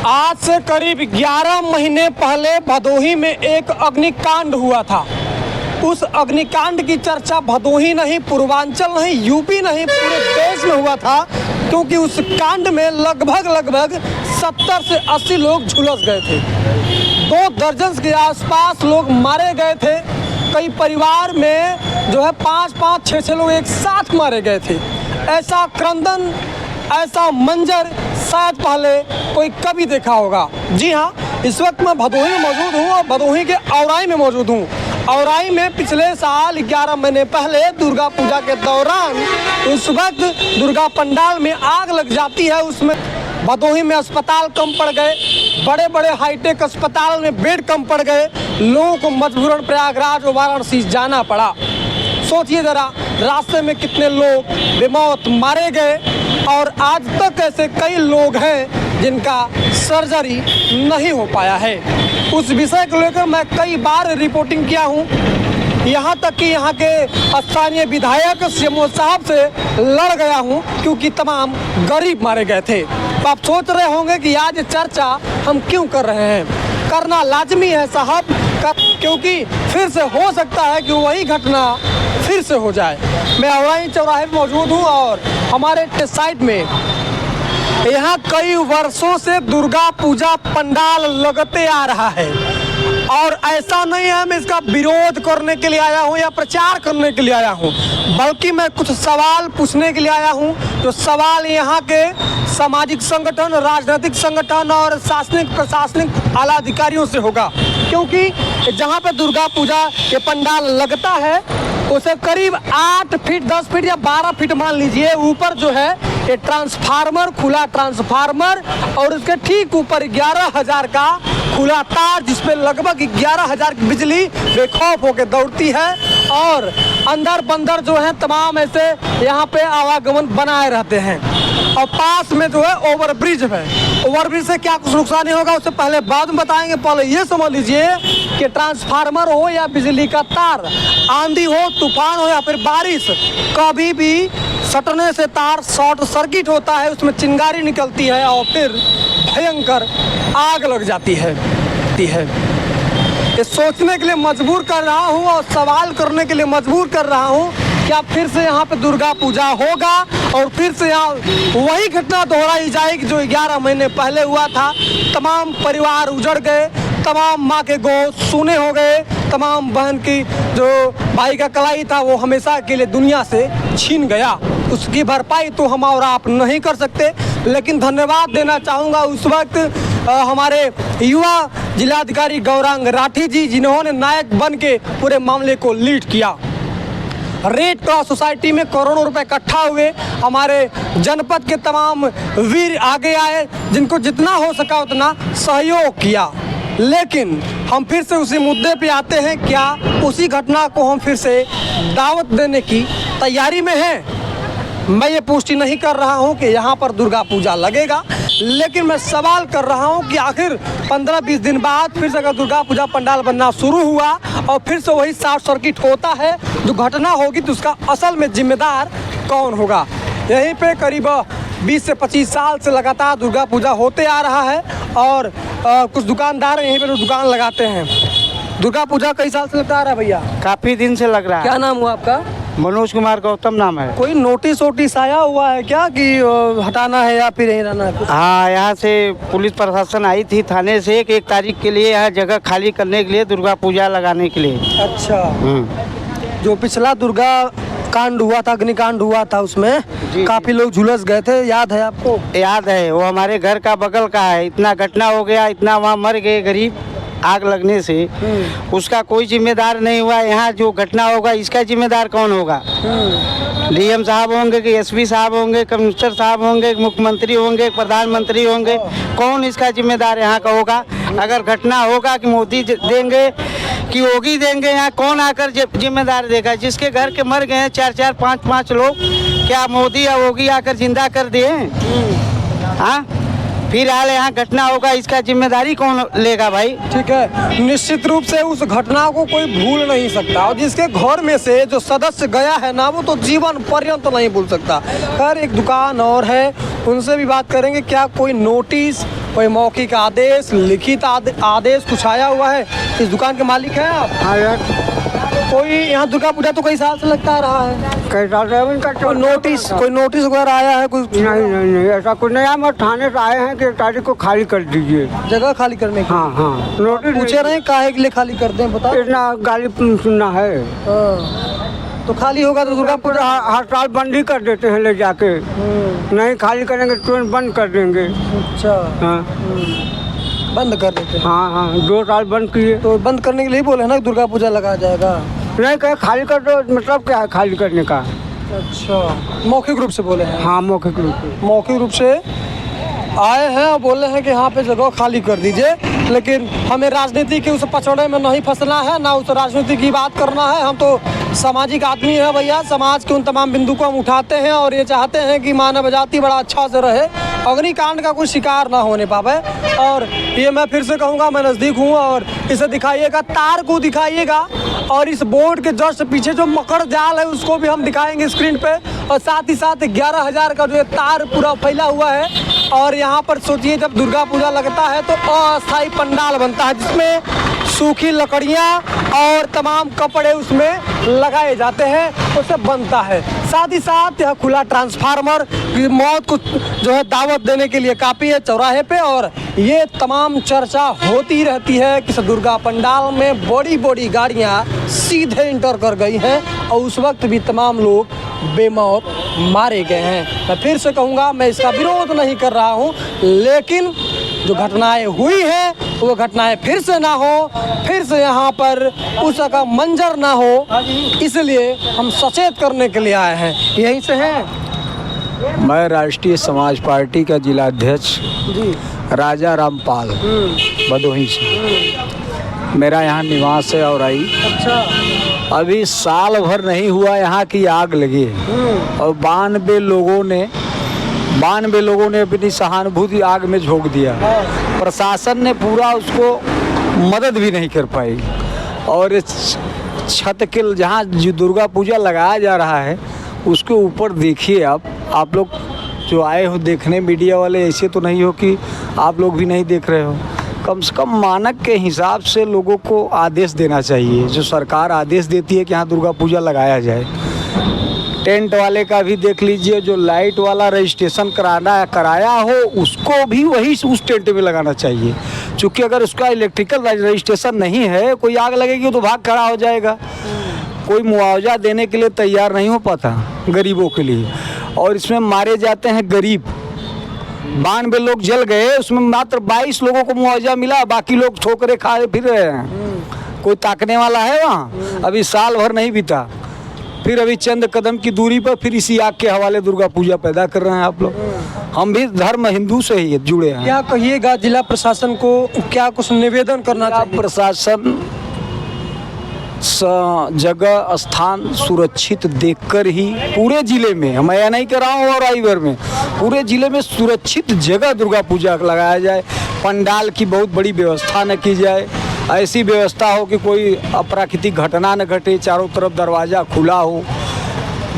आज से करीब 11 महीने पहले भदोही में एक अग्निकांड हुआ था। उस अग्निकांड की चर्चा भदोही नहीं, पूर्वांचल नहीं, यूपी नहीं, पूरे देश में हुआ था, क्योंकि उस कांड में लगभग 70 से 80 लोग झुलस गए थे। 2 दर्जन के आसपास लोग मारे गए थे। कई परिवार में जो है 5-5, 6-6 लोग एक साथ मारे गए थे। ऐसा क्रंदन, ऐसा मंजर शायद पहले कोई कभी देखा होगा। जी हाँ, इस वक्त मैं भदोही में मौजूद हूँ और भदोही के औराई में मौजूद हूँ। औराई में पिछले साल 11 महीने पहले दुर्गा पूजा के दौरान उस वक्त दुर्गा पंडाल में आग लग जाती है। उसमें भदोही में अस्पताल कम पड़ गए, बड़े बड़े हाईटेक अस्पताल में बेड कम पड़ गए, लोगों को मजबूरन प्रयागराज और वाराणसी जाना पड़ा। सोचिए ज़रा, रास्ते में कितने लोग बेमौत मारे गए और आज तक ऐसे कई लोग हैं जिनका सर्जरी नहीं हो पाया है। उस विषय को लेकर मैं कई बार रिपोर्टिंग किया हूँ, यहाँ तक कि यहाँ के स्थानीय विधायक सीएमओ साहब से लड़ गया हूँ, क्योंकि तमाम गरीब मारे गए थे। तो आप सोच रहे होंगे कि आज चर्चा हम क्यों कर रहे हैं। करना लाजमी है साहब, क्योंकि फिर से हो सकता है कि वही घटना फिर से हो जाए। मैं औराई चौराहे में मौजूद हूँ और हमारे साइड में यहाँ कई वर्षों से दुर्गा पूजा पंडाल लगते आ रहा है और ऐसा नहीं है मैं इसका विरोध करने के लिए आया हूँ या प्रचार करने के लिए आया हूँ, बल्कि मैं कुछ सवाल पूछने के लिए आया हूँ। जो सवाल यहाँ के सामाजिक संगठन, राजनीतिक संगठन और शासनिक प्रशासनिक आला अधिकारियों से होगा, क्योंकि जहाँ पे दुर्गा पूजा के पंडाल लगता है उसे करीब 8 फीट, 10 फीट या 12 फीट मान लीजिए ऊपर जो है ये ट्रांसफार्मर, खुला ट्रांसफार्मर और उसके ठीक ऊपर 11,000 का खुला तार, जिसपे लगभग 11,000 की बिजली बेखौफ होकर दौड़ती है और अंदर बंदर जो है तमाम ऐसे यहाँ पे आवागमन बनाए रहते हैं। और पास में जो है ओवरब्रिज है। ओवरब्रिज से क्या कुछ नुकसान होगा उससे पहले बाद में बताएंगे। पहले ये समझ लीजिए कि ट्रांसफार्मर हो या बिजली का तार, आंधी हो, तूफान हो या फिर बारिश, कभी भी सटने से तार शॉर्ट सर्किट होता है, उसमें चिंगारी निकलती है और फिर भयंकर आग लग जाती है। ये सोचने के लिए मजबूर कर रहा हूँ और सवाल करने के लिए मजबूर कर रहा हूँ कि अब फिर से यहाँ पे दुर्गा पूजा होगा और फिर से यहाँ वही घटना दोहराई जाएगी जो 11 महीने पहले हुआ था। तमाम परिवार उजड़ गए, तमाम माँ के गोद सूने हो गए, तमाम बहन की जो भाई का कलाई था वो हमेशा के लिए दुनिया से छीन गया। उसकी भरपाई तो हम और आप नहीं कर सकते, लेकिन धन्यवाद देना चाहूँगा उस वक्त हमारे युवा जिलाधिकारी गौरांग राठी जी, जिन्होंने नायक बन के पूरे मामले को लीड किया। रेड क्रॉस सोसाइटी में करोड़ों रुपए इकट्ठा हुए, हमारे जनपद के तमाम वीर आगे आए, जिनको जितना हो सका उतना सहयोग किया। लेकिन हम फिर से उसी मुद्दे पे आते हैं, क्या उसी घटना को हम फिर से दावत देने की तैयारी में हैं? मैं ये पुष्टि नहीं कर रहा हूँ कि यहाँ पर दुर्गा पूजा लगेगा, लेकिन मैं सवाल कर रहा हूँ कि आखिर 15-20 दिन बाद फिर से अगर दुर्गा पूजा पंडाल बनना शुरू हुआ और फिर से वही शॉर्ट सर्किट होता है, जो घटना होगी, तो उसका असल में जिम्मेदार कौन होगा? यहीं पे करीब 20 से 25 साल से लगातार दुर्गा पूजा होते आ रहा है और कुछ दुकानदार यहीं पे दुकान लगाते हैं। दुर्गा पूजा कई साल से लगता आ रहा है भैया? काफी दिन से लग रहा है। क्या नाम हुआ आपका? मनोज कुमार गौतम नाम है। कोई नोटिस वोटिस आया हुआ है क्या कि हटाना है या फिर यहीं रहना है? हाँ, यहाँ से पुलिस प्रशासन आई थी थाने से 1 तारीख के लिए यहाँ जगह खाली करने के लिए, दुर्गा पूजा लगाने के लिए। अच्छा, जो पिछला दुर्गा कांड हुआ था, अग्निकांड हुआ था, उसमें काफी लोग झुलस गए थे, याद है आपको? याद है, वो हमारे घर का बगल का है। इतना घटना हो गया, इतना वहाँ मर गए गरीब आग लगने से। उसका कोई जिम्मेदार नहीं हुआ। यहाँ जो घटना होगा इसका जिम्मेदार कौन होगा? डीएम साहब होंगे कि एसपी साहब होंगे, कमिश्नर साहब होंगे, मुख्यमंत्री होंगे, प्रधानमंत्री होंगे? कौन इसका जिम्मेदार यहाँ का होगा? अगर घटना होगा कि मोदी देंगे कि योगी देंगे, यहाँ कौन आकर जिम्मेदार देगा? जिसके घर के मर गए हैं 4-4, 5-5 लोग, क्या मोदी या योगी आकर जिंदा कर दिए? हाँ, फिर हाल यहाँ घटना होगा, इसका जिम्मेदारी कौन लेगा भाई? ठीक है, निश्चित रूप से उस घटना को कोई भूल नहीं सकता और जिसके घर में से जो सदस्य गया है ना, वो तो जीवन पर्यंत नहीं भूल सकता। खैर, एक दुकान और है, उनसे भी बात करेंगे क्या कोई नोटिस, कोई मौखिक आदेश, लिखित आदेश कुछ आया हुआ है। इस दुकान के मालिक हैं आप? हाँ यार, कोई यहाँ दुर्गा पूजा तो कई साल से लगता आ रहा है, कैसा ड्राइविंग का कोई नोटिस वगैरह आया है? कुछ नहीं ऐसा कुछ नहीं। हम थाने से आए हैं कि तारीख को खाली कर दीजिए, जगह खाली करने की? हाँ नोटिस पूछे रहे काहे के लिए खाली कर दें, बता। इतना गाली सुनना है। तो खाली होगा तो दुर्गा पूजा हर साल बंद ही कर देते हैं ले जाके, नहीं खाली करेंगे तुरंत बंद कर देंगे। अच्छा, हाँ बंद कर देते हैं। हाँ 2 साल बंद किए। तो बंद करने के लिए बोले ना दुर्गा पूजा लगा जाएगा। नहीं कहे खाली कर दो, मतलब क्या है खाली करने का? अच्छा, मौखिक रूप से बोले हैं? हाँ मौखिक रूप से आए हैं और बोले हैं कि यहाँ पे जगह खाली कर दीजिए, लेकिन हमें राजनीति के उस पचड़े में नहीं फंसना है, ना उस राजनीति की बात करना है। हम तो सामाजिक आदमी है भैया, समाज के उन तमाम बिंदु को हम उठाते हैं और ये चाहते हैं कि मानव जाति बड़ा अच्छा से रहे, अग्निकांड का कोई शिकार ना होने पावे। और ये मैं फिर से कहूँगा, मैं नज़दीक हूँ और इसे दिखाइएगा, तार को दिखाइएगा और इस बोर्ड के जस्ट पीछे जो मकर जाल है उसको भी हम दिखाएंगे स्क्रीन पे, और साथ ही साथ 11,000 का जो तार पूरा फैला हुआ है। और यहाँ पर सोचिए जब दुर्गा पूजा लगता है तो अस्थायी पंडाल बनता है जिसमें सूखी लकड़ियाँ और तमाम कपड़े उसमें लगाए जाते हैं, उससे बनता है। साथ ही साथ यह खुला ट्रांसफार्मर मौत को जो है दावत देने के लिए काफ़ी है चौराहे पे, और ये तमाम चर्चा होती रहती है कि दुर्गा पंडाल में बड़ी बड़ी गाड़ियाँ सीधे इंटर कर गई हैं और उस वक्त भी तमाम लोग बेमौत मारे गए हैं। मैं फिर से कहूँगा, मैं इसका विरोध नहीं कर रहा हूँ, लेकिन जो घटनाएं हुई हैं वो घटनाएं फिर से ना हो, फिर से यहाँ पर उसका मंजर ना हो, इसलिए हम सचेत करने के लिए आए हैं। यहीं से हैं? मैं राष्ट्रीय समाज पार्टी का जिला अध्यक्ष जी। राजा रामपाल भदोही से मेरा यहाँ निवास है। और आई अच्छा, अभी साल भर नहीं हुआ यहाँ की आग लगी है और 92 लोगों ने अपनी सहानुभूति आग में झोंक दिया। प्रशासन ने पूरा उसको मदद भी नहीं कर पाई। और इस छत के जहाँ जो दुर्गा पूजा लगाया जा रहा है उसके ऊपर देखिए आप लोग जो आए हो देखने, मीडिया वाले ऐसे तो नहीं हो कि आप लोग भी नहीं देख रहे हो। कम से कम मानक के हिसाब से लोगों को आदेश देना चाहिए। जो सरकार आदेश देती है कि यहाँ दुर्गा पूजा लगाया जाए, टेंट वाले का भी देख लीजिए, जो लाइट वाला रजिस्ट्रेशन कराया हो उसको भी वही उस टेंट में लगाना चाहिए। क्योंकि अगर उसका इलेक्ट्रिकल रजिस्ट्रेशन नहीं है, कोई आग लगेगी तो भाग खड़ा हो जाएगा। कोई मुआवजा देने के लिए तैयार नहीं हो पाता गरीबों के लिए, और इसमें मारे जाते हैं गरीब। 92 लोग जल गए, उसमें मात्र 22 लोगों को मुआवजा मिला, बाकी लोग ठोकरे खाए फिर रहे हैं। कोई ताकने वाला है वहाँ? अभी साल भर नहीं बीता, फिर अभी चंद कदम की दूरी पर फिर इसी आग के हवाले दुर्गा पूजा पैदा कर रहे हैं आप लोग। हम भी धर्म हिंदू से ही जुड़े हैं। क्या कहिएगा जिला प्रशासन को, क्या कुछ निवेदन करना चाहिए? प्रशासन जगह स्थान सुरक्षित देखकर ही पूरे जिले में, मैं यह नहीं कर रहा हूँ और रायगढ़ में, पूरे जिले में सुरक्षित जगह दुर्गा पूजा लगाया जाए। पंडाल की बहुत बड़ी व्यवस्था न की जाए, ऐसी व्यवस्था हो कि कोई अप्राकृतिक घटना न घटे, चारों तरफ दरवाज़ा खुला हो।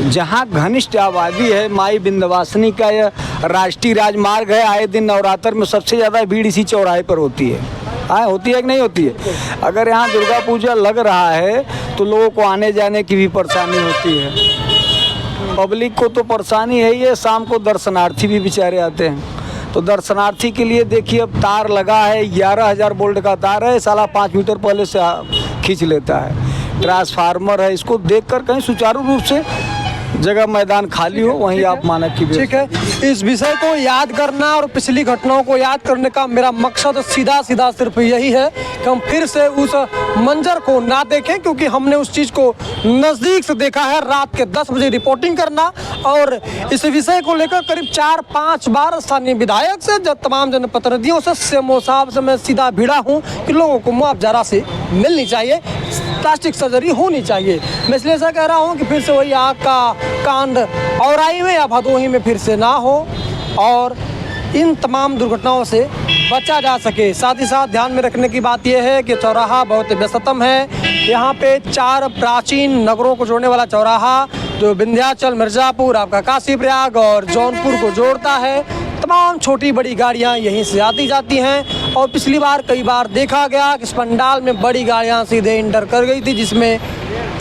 जहाँ घनिष्ठ आबादी है, माई विंध्यवासिनी का यह राष्ट्रीय राजमार्ग है, आए दिन नवरात्र में सबसे ज़्यादा भीड़ इसी चौराहे पर होती है। होती है कि नहीं होती है? अगर यहाँ दुर्गा पूजा लग रहा है तो लोगों को आने जाने की भी परेशानी होती है। पब्लिक को तो परेशानी है ही है, शाम को दर्शनार्थी भी बेचारे आते हैं। तो दर्शनार्थी के लिए देखिए अब तार लगा है, 11,000 वोल्ट का तार है, साला 5 मीटर पहले से खींच लेता है। ट्रांसफार्मर है, इसको देखकर कहीं सुचारू रूप से जगह मैदान खाली हो, वहीं आप मानक की। ठीक है, इस विषय को याद करना और पिछली घटनाओं को याद करने का मेरा मकसद सीधा सिर्फ यही है कि हम फिर से उस मंजर को ना देखें, क्योंकि हमने उस चीज़ को नज़दीक से देखा है। रात के 10 बजे रिपोर्टिंग करना और इस विषय को लेकर करीब 4-5 बार स्थानीय विधायक से, जब तमाम जनप्रतिनिधियों से, सीएमओ साहब से मैं सीधा भिड़ा हूँ कि लोगों को मुआवजा राशि मिलनी चाहिए, प्लास्टिक सर्जरी होनी चाहिए। मैं इसलिए ऐसा कह रहा हूँ कि फिर से वही आग का कांड औराई में या भदोही में फिर से ना हो और इन तमाम दुर्घटनाओं से बचा जा सके। साथ ही साथ ध्यान में रखने की बात यह है कि चौराहा बहुत व्यस्ततम है। यहाँ पे 4 प्राचीन नगरों को जोड़ने वाला चौराहा जो विंध्याचल, मिर्ज़ापुर, आपका काशी प्रयाग और जौनपुर को जोड़ता है, तमाम छोटी बड़ी गाड़ियां यहीं से आती जाती हैं। और पिछली बार कई बार देखा गया कि इस पंडाल में बड़ी गाड़ियां सीधे इंटर कर गई थी, जिसमें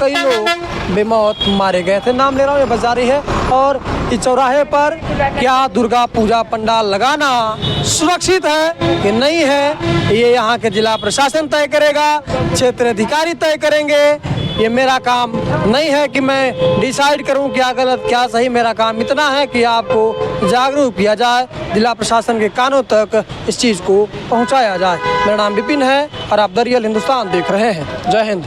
कई लोग बेमौत मारे गए थे। नाम ले रहा हूँ, ये बाजारी है। और इस चौराहे पर क्या दुर्गा पूजा पंडाल लगाना सुरक्षित है कि नहीं है, ये यहाँ के जिला प्रशासन तय करेगा, क्षेत्र अधिकारी तय करेंगे। ये मेरा काम नहीं है कि मैं डिसाइड करूं क्या गलत क्या सही। मेरा काम इतना है कि आपको जागरूक किया जाए, जिला प्रशासन के कानों तक इस चीज़ को पहुंचाया जाए। मेरा नाम विपिन है और आप द रियल हिंदुस्तान देख रहे हैं। जय हिंद।